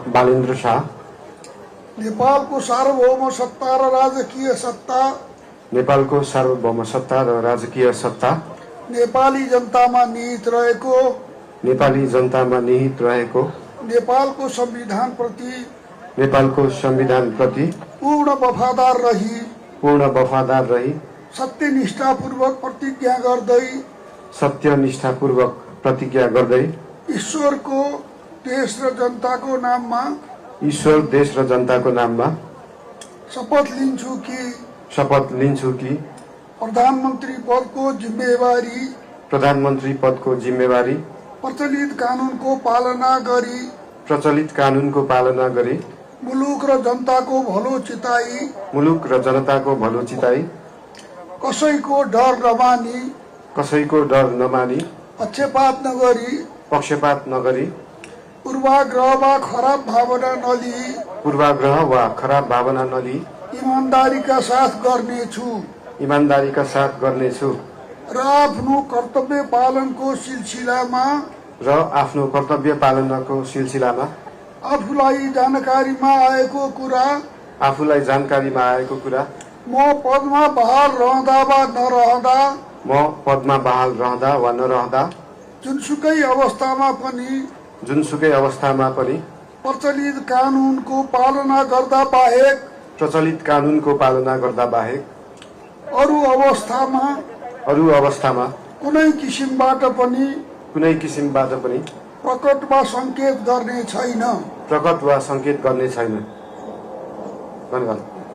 बालेन्द्र शाह। नेपालको सार्वभौम सत्ता र राजकीय सत्ता नेपालको सार्वभौम सत्ता र राजकीय सत्ता नेपाली जनतामा निहित रहेको नेपाली जनतामा निहित रहेको नेपालको संविधानप्रति नेपालको संविधानप्रति पूर्ण वफादार रही सत्यनिष्ठापूर्वक प्रतिज्ञा गर्दै ईश्वरको देश र जनताको नाममा शपथ लिन्छु कि प्रधानमन्त्री पदको जिम्मेवारी प्रचलित कानूनको पालना गरी मुलुक र जनताको भलो चिताई कसैको डर नमानी पक्षपात नगरी पूर्वाग्रह वा खराब भावना नलिई इमानदारीका साथ गर्नेछु र आफ्नो कर्तव्य पालनको सिलसिलामा आफूलाई जानकारीमा आएको कुरा म पदमा बहाल रहँदा वा नरहँदा जुनसुकै अवस्थामा पनि प्रचलित कानूनको पालना गर्दा बाहेक अरू अवस्थामा कुनै किसिमबाट पनि प्रकट वा संकेत गर्ने छैन।